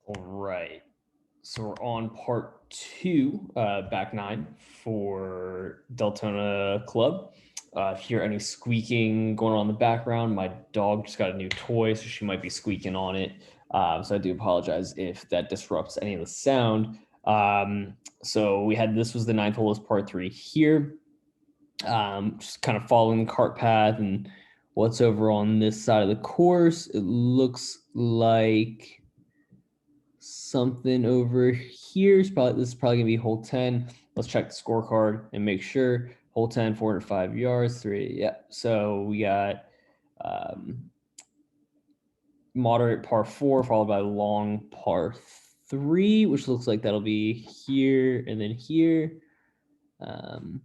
All right. So we're on part two, back nine for Deltona Club. If you hear any squeaking going on in the background, my dog just got a new toy, so she might be squeaking on it. So I do apologize if that disrupts any of the sound. So we had this was the ninth hole, is part three here. Just kind of following the cart path and what's over on this side of the course. It looks like something over here is probably, this is probably gonna be hole 10. Let's check the scorecard and make sure. Hole 10, 405 yards, three. Yeah. So we got moderate par four followed by long par three, which looks like that'll be here and then here. And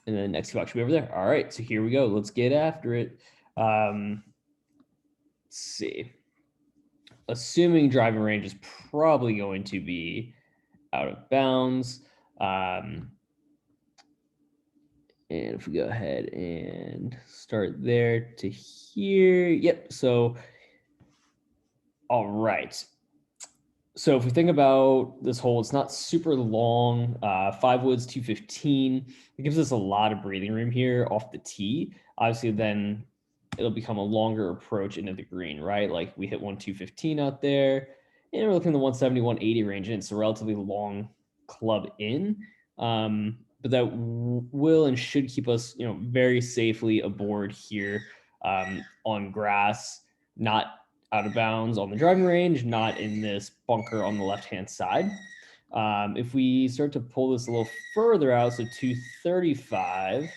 then the next two box will be over there. All right, so here we go. Let's get after it. Let's see. Assuming driving range is probably going to be out of bounds. And if we go ahead and start there to here, yep. So, all right. So if we think about this hole, it's not super long. 5 woods, 215. It gives us a lot of breathing room here off the tee. Obviously, then it'll become a longer approach into the green, right? Like we hit 215 out there, and we're looking at the 170, 180 range, and it's a relatively long club in. But that will and should keep us, very safely aboard here on grass, not out of bounds on the driving range, not in this bunker on the left-hand side. If we start to pull this a little further out, so 235,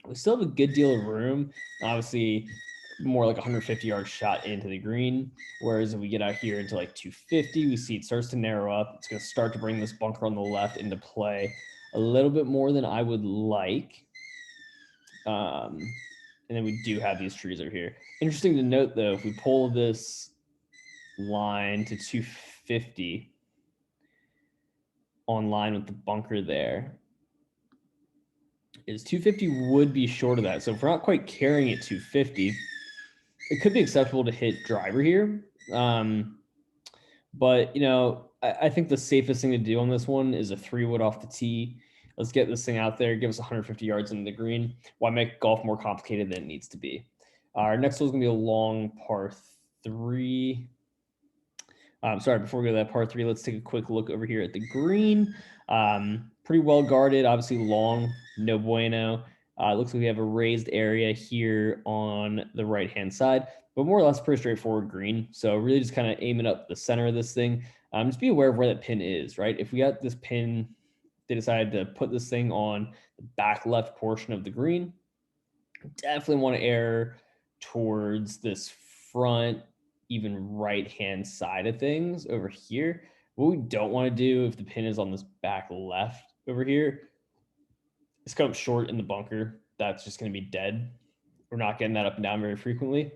we still have a good deal of room. Obviously, more like 150-yard shot into the green. Whereas if we get out here into like 250, we see it starts to narrow up. It's going to start to bring this bunker on the left into play a little bit more than I would like. And then we do have these trees over here. Interesting to note, though, if we pull this line to 250 on line with the bunker there, is 250 would be short of that. So if we're not quite carrying it 250, it could be acceptable to hit driver here. But, I think the safest thing to do on this one is a 3-wood off the tee. Let's get this thing out there, give us 150 yards into the green. Why make golf more complicated than it needs to be? Our next hole is going to be a long par 3. Sorry, before we go to that par 3, let's take a quick look over here at the green. Pretty well guarded, obviously long, no bueno. Looks like we have a raised area here on the right-hand side, but more or less pretty straightforward green. So really just kind of aiming up the center of this thing. Just be aware of where that pin is, right? If we got this pin, they decided to put this thing on the back left portion of the green, definitely want to err towards this front, even right-hand side of things over here. What we don't want to do if the pin is on this back left over here is come short in the bunker. That's just going to be dead. We're not getting that up and down very frequently.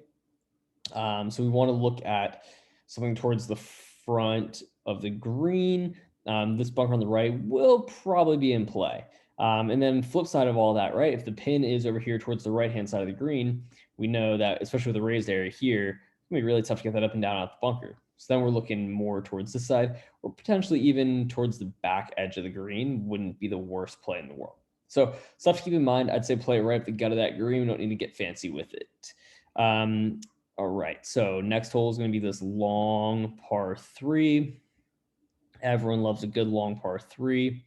So we want to look at something towards the front of the green. This bunker on the right will probably be in play. And then flip side of all that, right? If the pin is over here towards the right-hand side of the green, we know that, especially with the raised area here, it's going to be really tough to get that up and down out the bunker. So then we're looking more towards this side, or potentially even towards the back edge of the green wouldn't be the worst play in the world. So stuff to keep in mind. I'd say play it right at the gut of that green. We don't need to get fancy with it. All right, so next hole is going to be this long par 3. Everyone loves a good long par 3.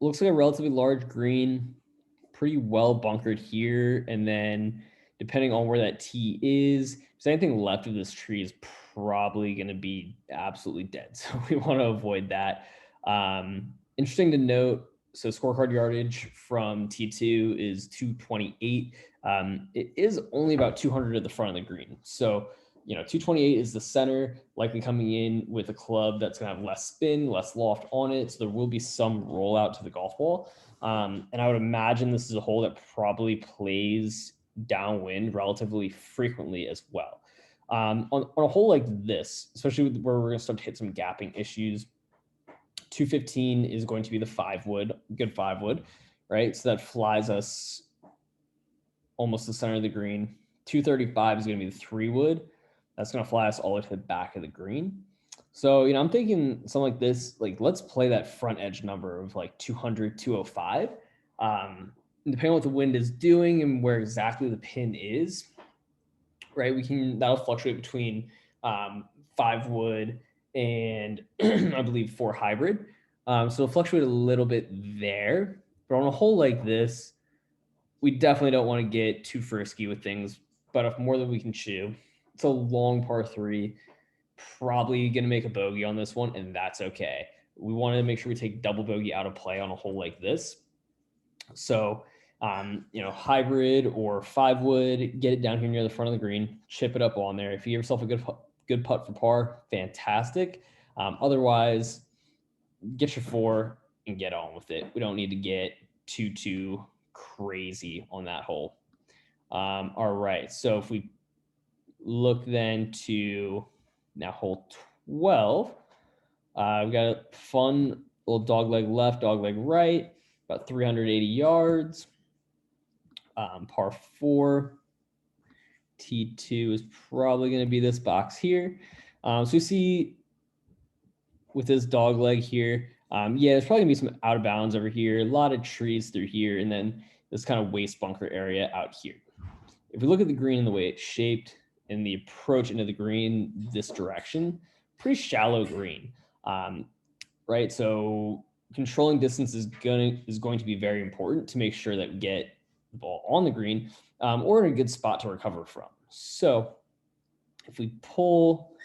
Looks like a relatively large green, pretty well bunkered here. And then depending on where that tee is, if there's anything left of this tree is probably going to be absolutely dead. So we want to avoid that. Interesting to note, so scorecard yardage from T2 is 228. It is only about 200 at the front of the green. So, 228 is the center, likely coming in with a club that's going to have less spin, less loft on it. So there will be some rollout to the golf ball. And I would imagine this is a hole that probably plays downwind relatively frequently as well. On a hole like this, especially where we're going to start to hit some gapping issues, 215 is going to be the 5-wood, good 5-wood, right? So that flies us almost the center of the green. 235 is going to be the 3-wood. That's going to fly us all the way to the back of the green. So, I'm thinking something like this, like let's play that front edge number of like 200, 205. Depending on what the wind is doing and where exactly the pin is, right? That'll fluctuate between 5 wood and I believe 4 hybrid. So it'll fluctuate a little bit there. But on a hole like this, we definitely don't want to get too frisky with things, but if more than we can chew. It's a long par 3, probably going to make a bogey on this one, and that's okay. We want to make sure we take double bogey out of play on a hole like this. So, hybrid or 5 wood, get it down here near the front of the green, chip it up on there. If you give yourself a good putt for par, fantastic. Otherwise, get your 4 and get on with it. We don't need to get too crazy on that hole. All right, so if we look then to now hole 12, we've got a fun little dog leg left, dog leg right, about 380 yards. Par 4. T2 is probably going to be this box here. So we see with this dog leg here, there's probably gonna be some out of bounds over here, a lot of trees through here, and then this kind of waste bunker area out here. If we look at the green and the way it's shaped and the approach into the green this direction, pretty shallow green, right? So controlling distance is going to be very important to make sure that we get the ball on the green or in a good spot to recover from. So if we pull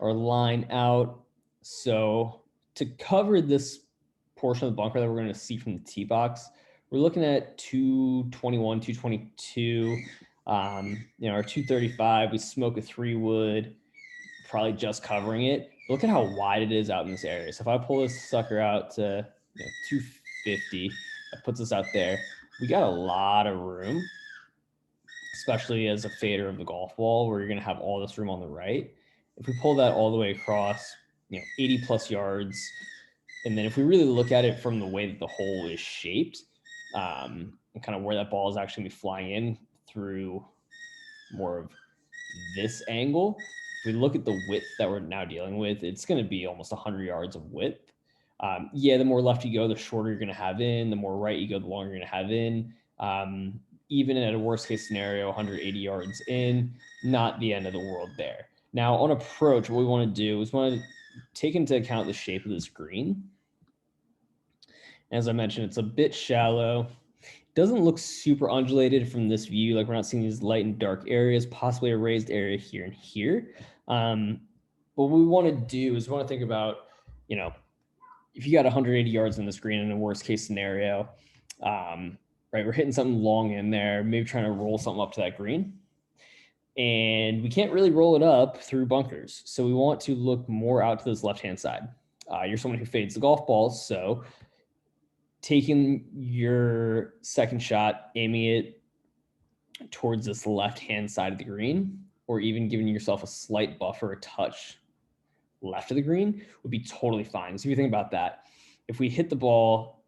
our line out, so to cover this portion of the bunker that we're going to see from the tee box, we're looking at 221, 222, our 235. We smoke a 3 wood, probably just covering it. Look at how wide it is out in this area. So if I pull this sucker out to 250, that puts us out there. We got a lot of room, especially as a fader of the golf ball, where you're going to have all this room on the right. If we pull that all the way across, 80 plus yards, and then if we really look at it from the way that the hole is shaped, and kind of where that ball is actually going to be flying in through more of this angle, if we look at the width that we're now dealing with, it's going to be almost 100 yards of width. The more left you go, the shorter you're going to have in. The more right you go, the longer you're going to have in. Even at a worst case scenario, 180 yards in, not the end of the world there. Now on approach, what we want to do is want to take into account the shape of this green. As I mentioned, it's a bit shallow. Doesn't look super undulated from this view. Like we're not seeing these light and dark areas, possibly a raised area here and here. But what we want to do is we want to think about, if you got 180 yards in this green in a worst case scenario, right, we're hitting something long in there, maybe trying to roll something up to that green. And we can't really roll it up through bunkers. So we want to look more out to this left-hand side. You're someone who fades the golf balls, so taking your second shot, aiming it towards this left-hand side of the green, or even giving yourself a slight buffer, a touch left of the green would be totally fine. So if you think about that, if we hit the ball,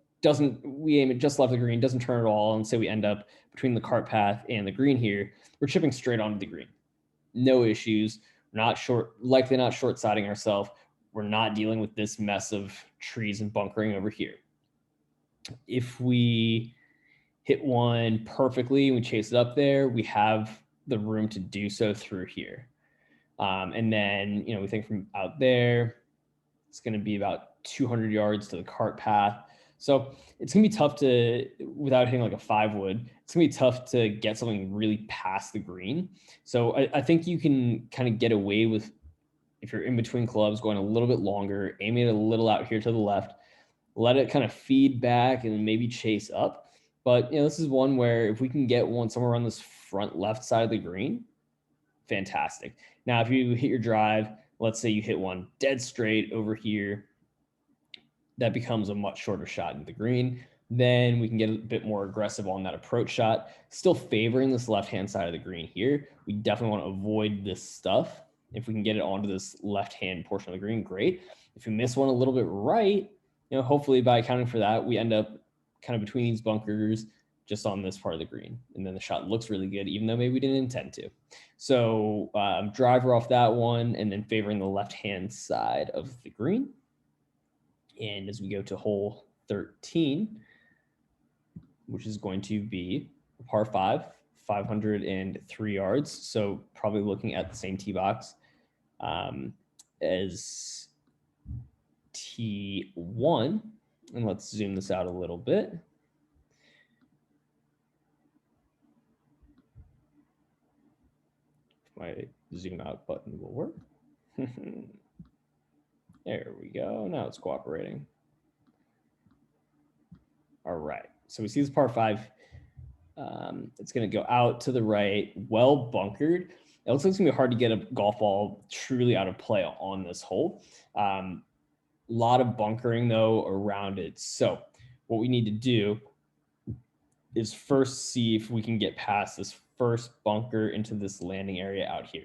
we aim it just left of the green, doesn't turn at all, and say we end up between the cart path and the green here, we're chipping straight onto the green. No issues. We're likely not short-siding ourselves. We're not dealing with this mess of trees and bunkering over here. If we hit one perfectly and we chase it up there, we have the room to do so through here. And then, we think from out there, it's going to be about 200 yards to the cart path. So it's going to be tough without hitting like a 5 wood, it's going to be tough to get something really past the green. So I think you can kind of get away with, if you're in between clubs, going a little bit longer, aiming it a little out here to the left, let it kind of feed back and maybe chase up. But, this is one where if we can get one somewhere on this front left side of the green, fantastic. Now, if you hit your drive, let's say you hit one dead straight over here, that becomes a much shorter shot into the green. Then we can get a bit more aggressive on that approach shot, still favoring this left-hand side of the green here. We definitely want to avoid this stuff. If we can get it onto this left-hand portion of the green, great. If we miss one a little bit right, hopefully by accounting for that, we end up kind of between these bunkers, just on this part of the green. And then the shot looks really good, even though maybe we didn't intend to. So driver off that one, and then favoring the left-hand side of the green. And as we go to hole 13, which is going to be a par 5, 503 yards. So probably looking at the same tee box as T1. And let's zoom this out a little bit. My zoom out button will work. There we go. Now it's cooperating. All right. So we see this par 5. It's going to go out to the right, well bunkered. It looks like it's going to be hard to get a golf ball truly out of play on this hole. A lot of bunkering, though, around it. So what we need to do is first see if we can get past this first bunker into this landing area out here,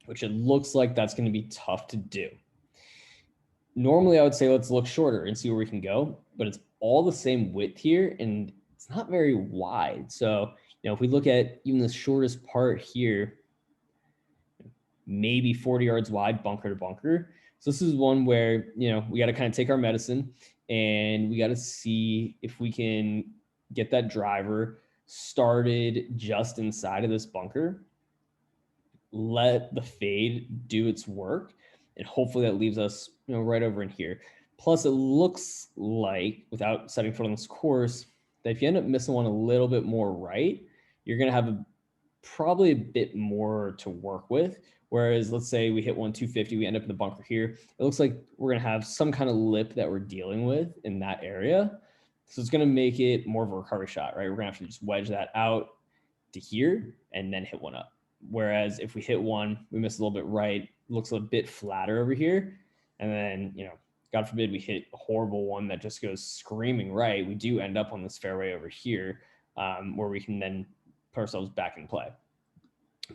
which it looks like that's going to be tough to do. Normally, I would say let's look shorter and see where we can go, but it's all the same width here, and it's not very wide. So, if we look at even the shortest part here, maybe 40 yards wide, bunker to bunker. So this is one where, we got to kind of take our medicine, and we got to see if we can get that driver started just inside of this bunker, let the fade do its work, and hopefully that leaves us, right over in here. Plus, it looks like, without setting foot on this course, that if you end up missing one a little bit more right, you're going to have probably a bit more to work with. Whereas, let's say we hit one 250, we end up in the bunker here. It looks like we're going to have some kind of lip that we're dealing with in that area. So it's going to make it more of a recovery shot, right? We're going to have to just wedge that out to here and then hit one up. Whereas if we hit one, we miss a little bit right, looks a bit flatter over here. And then, God forbid we hit a horrible one that just goes screaming right. We do end up on this fairway over here where we can then put ourselves back in play.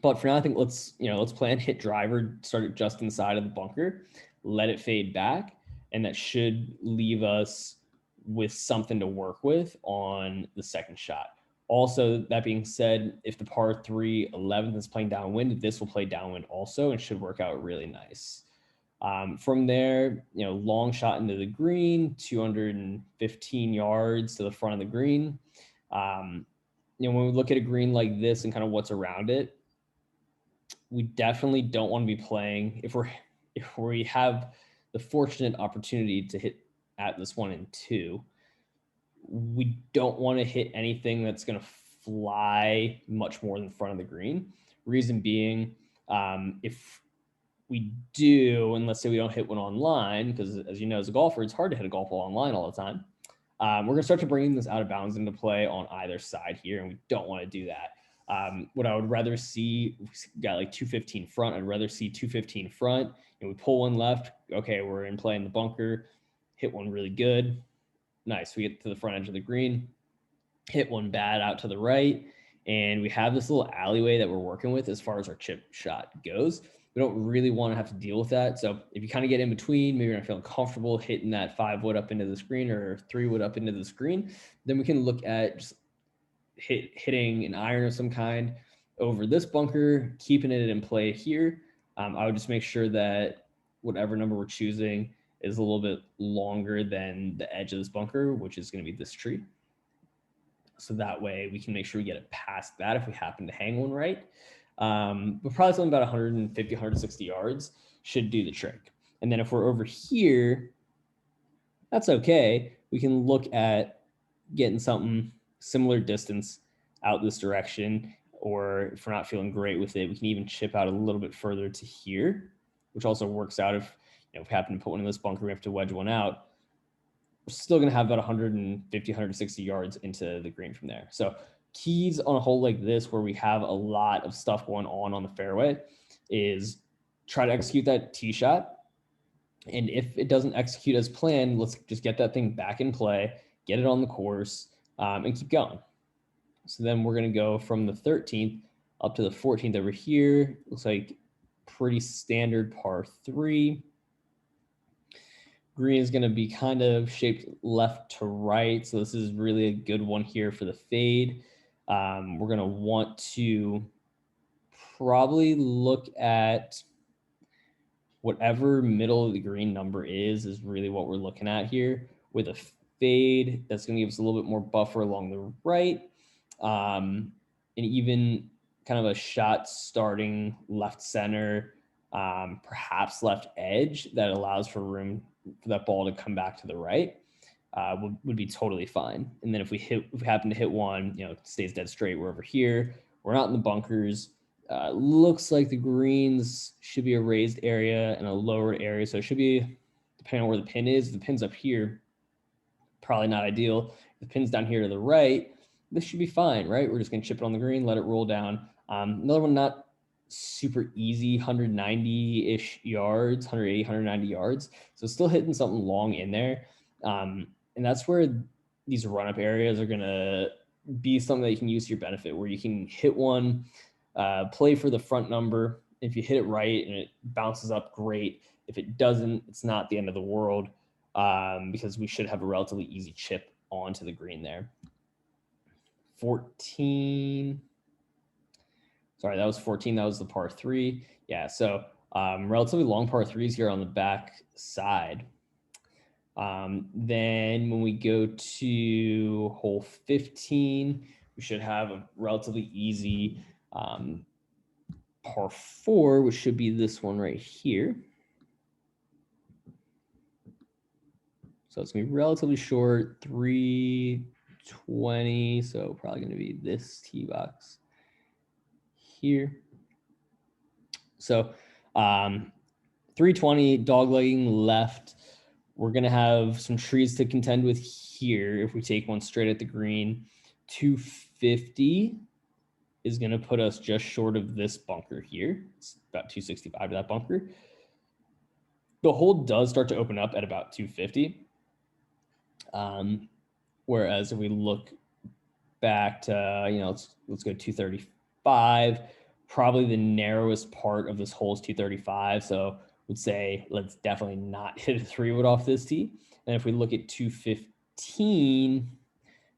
But for now, I think let's plan hit driver, start it just inside of the bunker, let it fade back. And that should leave us with something to work with on the second shot. Also, that being said, if the par 3 11th is playing downwind, this will play downwind also and should work out really nice. From there, long shot into the green, 215 yards to the front of the green. When we look at a green like this and kind of what's around it, we definitely don't want to be playing if we have the fortunate opportunity to hit at this 1 and 2. We don't want to hit anything that's going to fly much more than the front of the green. Reason being, if we do, and let's say we don't hit one online, because as you know, as a golfer, it's hard to hit a golf ball online all the time. We're going to start to bring this out of bounds into play on either side here, and we don't want to do that. What I would rather see, we got like 215 front. I'd rather see 215 front, and we pull one left. Okay, we're in play in the bunker, hit one really good. Nice. We get to the front edge of the green, hit one bad out to the right, and we have this little alleyway that we're working with as far as our chip shot goes. We don't really want to have to deal with that. So if you kind of get in between, maybe you're not feeling comfortable hitting that 5 wood up into the screen or 3 wood up into the screen, then we can look at just hitting an iron of some kind over this bunker, keeping it in play here. I would just make sure that whatever number we're choosing is a little bit longer than the edge of this bunker, which is going to be this tree. So that way we can make sure we get it past that if we happen to hang one right. But probably something about 150, 160 yards should do the trick. And then if we're over here, that's okay. We can look at getting something similar distance out this direction, or if we're not feeling great with it, we can even chip out a little bit further to here, which also works out if we happen to put one in this bunker, we have to wedge one out. We're still going to have about 150, 160 yards into the green from there. So keys on a hole like this, where we have a lot of stuff going on the fairway, is try to execute that tee shot. And if it doesn't execute as planned, let's just get that thing back in play, get it on the course, and keep going. So then we're going to go from the 13th up to the 14th over here. Looks like pretty standard par 3. green is going to be kind of shaped left to right. So this is really a good one here for the fade. We're going to want to probably look at whatever middle of the green number is really what we're looking at here with a fade. That's going to give us a little bit more buffer along the right. And even kind of a shot starting left center, perhaps left edge that allows for room for that ball to come back to the right. Would be totally fine. And then if we happen to hit one, it stays dead straight. We're over here. We're not in the bunkers. Looks like the greens should be a raised area and a lowered area. So it should be, depending on where the pin is. If the pin's up here, probably not ideal. If the pin's down here to the right, this should be fine, right? We're just going to chip it on the green, let it roll down. Another one, not super easy, 190-ish yards, 180, 190 yards. So still hitting something long in there. And that's where these run-up areas are going to be something that you can use to your benefit, where you can hit one, play for the front number. If you hit it right and it bounces up, great. If it doesn't, it's not the end of the world, because we should have a relatively easy chip onto the green there. 14. Sorry, that was 14. That was the par 3. Yeah, so relatively long par 3s here on the back side. Then when we go to hole 15, we should have a relatively easy par 4, which should be this one right here. So it's going to be relatively short, 320. So probably going to be this tee box here. So 320, doglegging left. We're going to have some trees to contend with here if we take one straight at the green. 250 is going to put us just short of this bunker here. It's about 265 to that bunker. The hole does start to open up at about 250. Whereas if we look back to, let's go 235, probably the narrowest part of this hole is 235. So would say, let's definitely not hit a 3-wood off this tee. And if we look at 215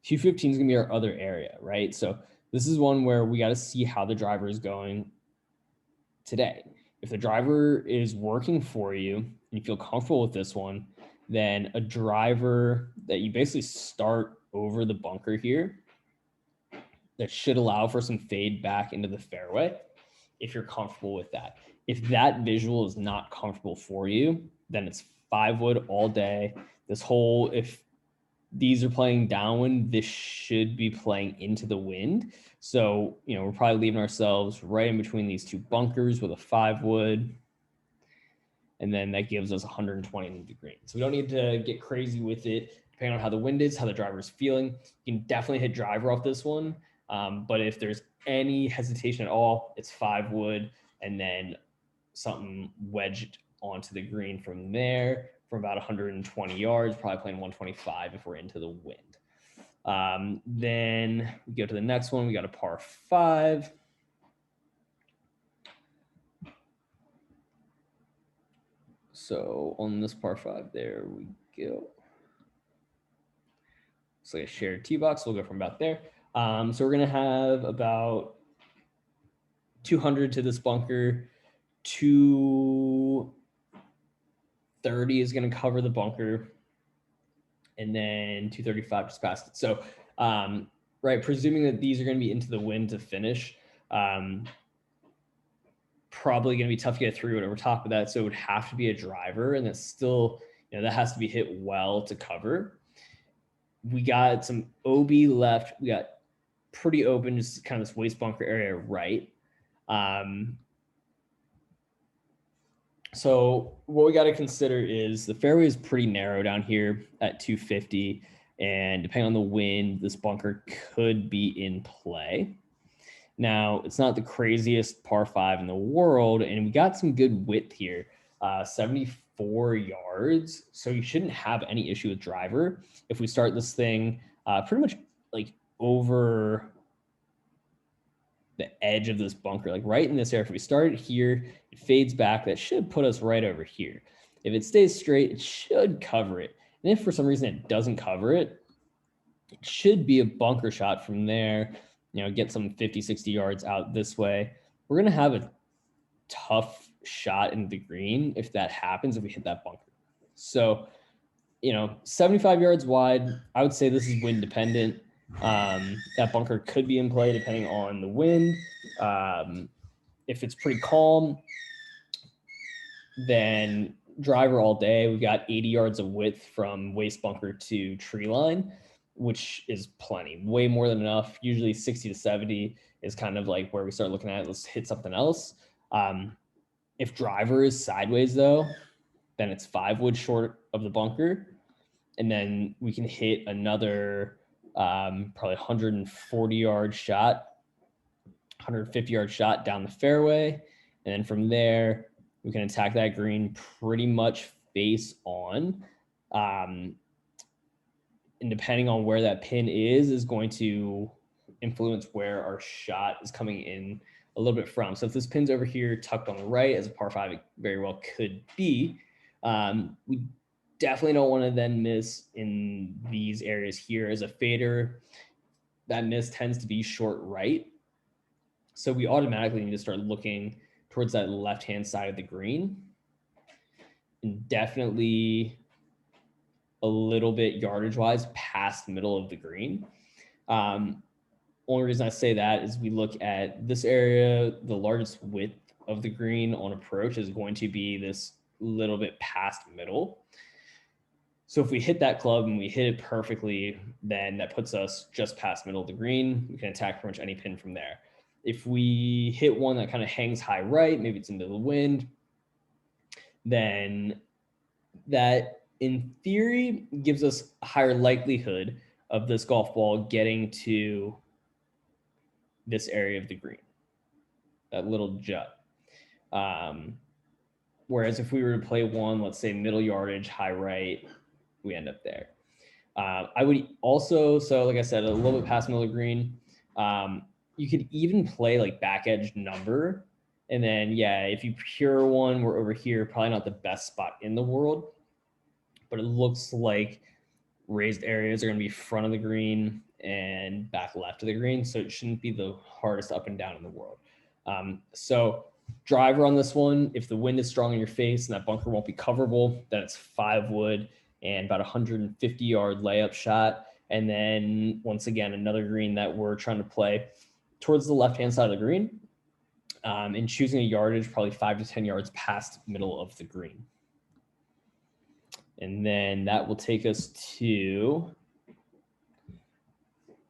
is going to be our other area, right? So this is one where we got to see how the driver is going today. If the driver is working for you and you feel comfortable with this one, then a driver that you basically start over the bunker here that should allow for some fade back into the fairway if you're comfortable with that. If that visual is not comfortable for you, then it's 5-wood all day. This hole, if these are playing downwind, this should be playing into the wind. So, we're probably leaving ourselves right in between these two bunkers with a 5-wood. And then that gives us 120 in the green. So we don't need to get crazy with it, depending on how the wind is, how the driver is feeling. You can definitely hit driver off this one. But if there's any hesitation at all, it's 5-wood and then something wedged onto the green from there from about 120 yards, probably playing 125 if we're into the wind. Then we go to the next one. We got a par 5. So on this par 5, there we go. It's like a shared tee box. We'll go from about there. So we're going to have about 200 to this bunker. 230 is going to cover the bunker. And then 235 just past it. So, right, presuming that these are going to be into the wind to finish, probably going to be tough to get through it over top of that. So it would have to be a driver, and that's still, that has to be hit well to cover. We got some OB left. We got pretty open, just kind of this waist bunker area right. So what we got to consider is the fairway is pretty narrow down here at 250. And depending on the wind, this bunker could be in play. Now, it's not the craziest par 5 in the world, and we got some good width here, 74 yards. So you shouldn't have any issue with driver. If we start this thing pretty much like over the edge of this bunker, like right in this area, if we start it here, it fades back, that should put us right over here. If it stays straight, it should cover it. And if for some reason it doesn't cover it, it should be a bunker shot from there, get some 50, 60 yards out this way. We're going to have a tough shot in the green if that happens, if we hit that bunker. So, 75 yards wide, I would say this is wind dependent. That bunker could be in play depending on the wind. If it's pretty calm, then driver all day. We've got 80 yards of width from waist bunker to tree line, which is plenty, way more than enough. Usually 60 to 70 is kind of like where we start looking at it. Let's hit something else. If driver is sideways though, then it's 5 wood short of the bunker. And then we can hit another probably 140 yard shot, 150 yard shot down the fairway. And then from there, we can attack that green pretty much face on. And depending on where that pin is going to influence where our shot is coming in a little bit from. So if this pin's over here tucked on the right, as a par 5 it very well could be, we definitely don't want to then miss in these areas here. As a fader, that miss tends to be short right. So we automatically need to start looking towards that left-hand side of the green, and definitely a little bit yardage-wise past middle of the green. Only reason I say that is we look at this area, the largest width of the green on approach is going to be this little bit past middle. So if we hit that club and we hit it perfectly, then that puts us just past middle of the green. We can attack pretty much any pin from there. If we hit one that kind of hangs high right, maybe it's into the wind, then that in theory gives us a higher likelihood of this golf ball getting to this area of the green, that little jut. Whereas if we were to play one, let's say middle yardage, high right, we end up there. I would also, so like I said, a little bit past middle of green. You could even play like back edge number. And then, yeah, if you pure one, we're over here, probably not the best spot in the world, but it looks like raised areas are going to be front of the green and back left of the green. So it shouldn't be the hardest up and down in the world. So driver on this one, if the wind is strong in your face and that bunker won't be coverable, then it's 5 wood and about 150 yard layup shot. And then once again, another green that we're trying to play towards the left-hand side of the green, and choosing a yardage probably 5 to 10 yards past middle of the green. And then that will take us to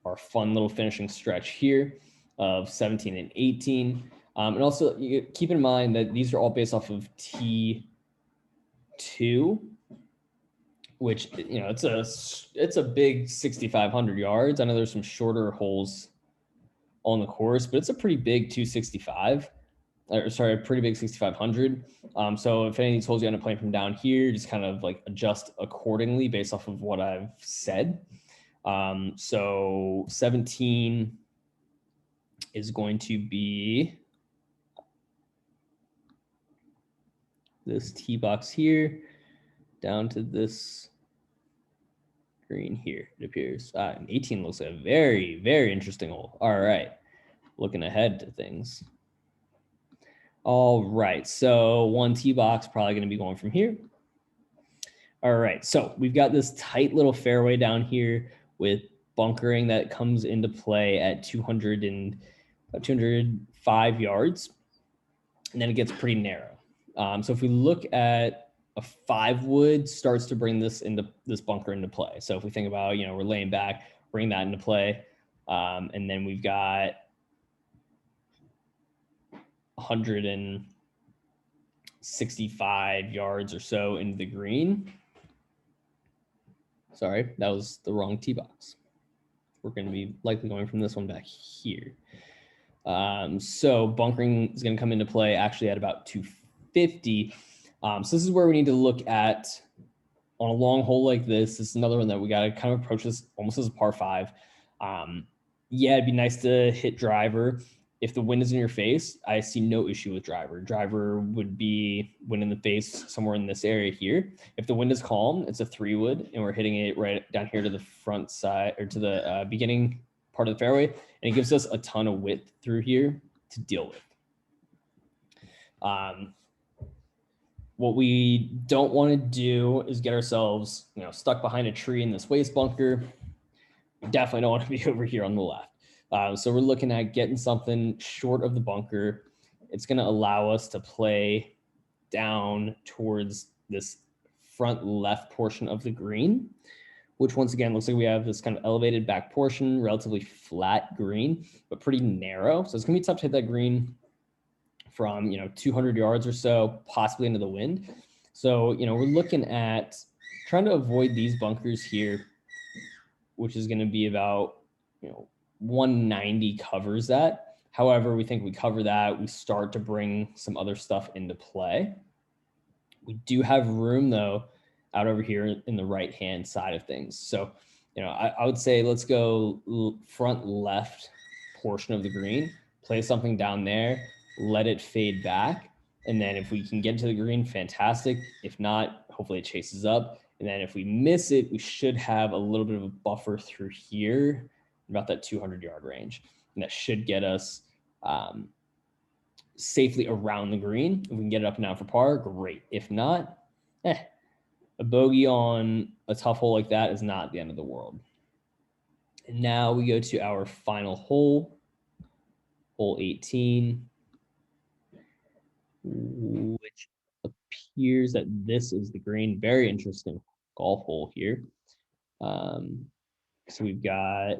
our fun little finishing stretch here of 17 and 18. And also you keep in mind that these are all based off of T2, which, it's a big 6,500 yards. I know there's some shorter holes on the course, but it's a pretty big 265. A pretty big 6,500. So if any of these holes you end up playing from down here, just kind of like adjust accordingly based off of what I've said. So 17 is going to be this tee box here down to this green here, it appears. And 18 looks like a very, very interesting hole. All right, looking ahead to things. All right, so one tee box probably going to be going from here. All right, so we've got this tight little fairway down here with bunkering that comes into play at 205 yards, and then it gets pretty narrow. So if we look at a 5 wood starts to bring this bunker into play. So if we think about, we're laying back, bring that into play, and then we've got 165 yards or so into the green. Sorry, that was the wrong tee box. We're going to be likely going from this one back here. So bunkering is going to come into play actually at about 250. So this is where we need to look at on a long hole like this. This is another one that we got to kind of approach this almost as a par 5. Yeah, it'd be nice to hit driver. if the wind is in your face, I see no issue with driver. Driver would be wind in the face somewhere in this area here. If the wind is calm, it's a 3-wood, and we're hitting it right down here to the front side, or to the beginning part of the fairway, and it gives us a ton of width through here to deal with. What we don't want to do is get ourselves, stuck behind a tree in this waste bunker. We definitely don't want to be over here on the left. So we're looking at getting something short of the bunker. It's going to allow us to play down towards this front left portion of the green, which once again looks like we have this kind of elevated back portion, relatively flat green, but pretty narrow. So it's going to be tough to hit that green from 200 yards or so, possibly into the wind. So we're looking at trying to avoid these bunkers here, which is going to be about 190 covers that. However, we think we cover that, we start to bring some other stuff into play. We do have room though out over here in the right hand side of things. So I would say let's go front left portion of the green, play something down there, let it fade back. And then if we can get to the green, fantastic. If not, hopefully it chases up. And then if we miss it, we should have a little bit of a buffer through here, about that 200-yard range. And that should get us safely around the green. If we can get it up and down for par, great. If not, a bogey on a tough hole like that is not the end of the world. And now we go to our final hole, hole 18, which appears that this is the green. Very interesting golf hole here. So we've got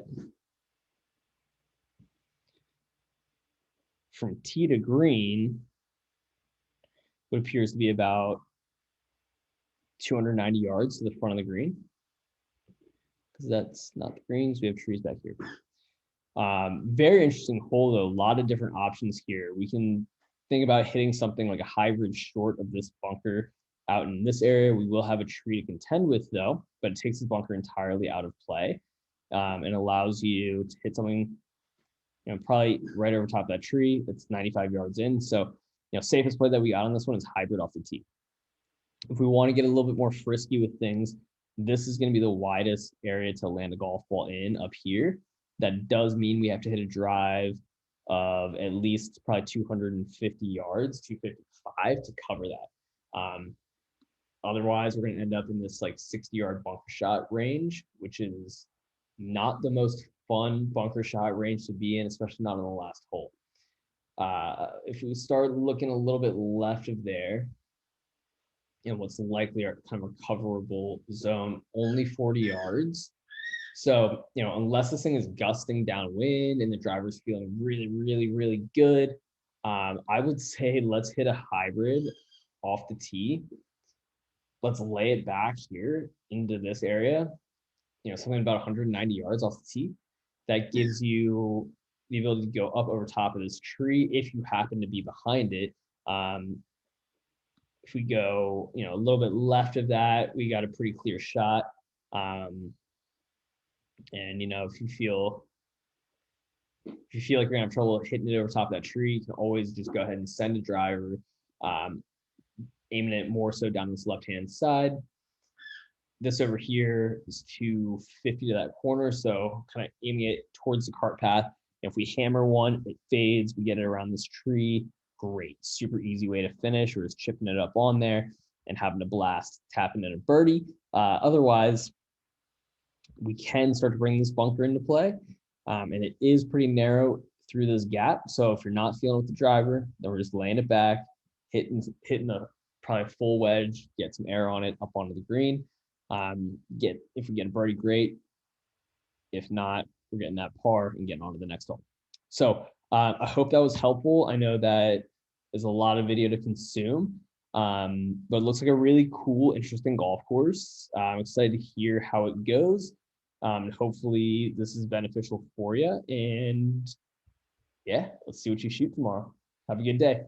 from tee to green, what appears to be about 290 yards to the front of the green, because that's not the greens. We have trees back here. Very interesting hole though. A lot of different options here. We can think about hitting something like a hybrid short of this bunker out in this area. We will have a tree to contend with though, but it takes the bunker entirely out of play and allows you to hit something probably right over top of that tree. That's 95 yards in. So, safest play that we got on this one is hybrid off the tee. If we want to get a little bit more frisky with things, this is going to be the widest area to land a golf ball in up here. That does mean we have to hit a drive of at least probably 250 yards, 255 to cover that. Otherwise, we're going to end up in this like 60-yard bunker shot range, which is not the most fun bunker shot range to be in, especially not on the last hole. If we start looking a little bit left of there, what's likely our kind of recoverable zone, only 40 yards. So, unless this thing is gusting downwind and the driver's feeling really, really, really good, I would say let's hit a hybrid off the tee. Let's lay it back here into this area, something about 190 yards off the tee. That gives you the ability to go up over top of this tree if you happen to be behind it. If we go, a little bit left of that, we got a pretty clear shot. And if you feel like you're gonna have trouble hitting it over top of that tree, you can always just go ahead and send a driver, aiming it more so down this left-hand side. This over here is 250 to that corner, so kind of aiming it towards the cart path. If we hammer one, it fades, we get it around this tree, great. Super easy way to finish. We're just chipping it up on there and having a blast, tapping in a birdie. Otherwise, we can start to bring this bunker into play, and it is pretty narrow through this gap. So if you're not feeling with the driver, then we're just laying it back, hitting a probably full wedge, get some air on it up onto the green. If we get a birdie, great. If not, we're getting that par and getting on to the next hole. So I hope that was helpful. I know that is a lot of video to consume, but it looks like a really cool, interesting golf course. I'm excited to hear how it goes. Hopefully this is beneficial for you. And yeah, let's see what you shoot tomorrow. Have a good day.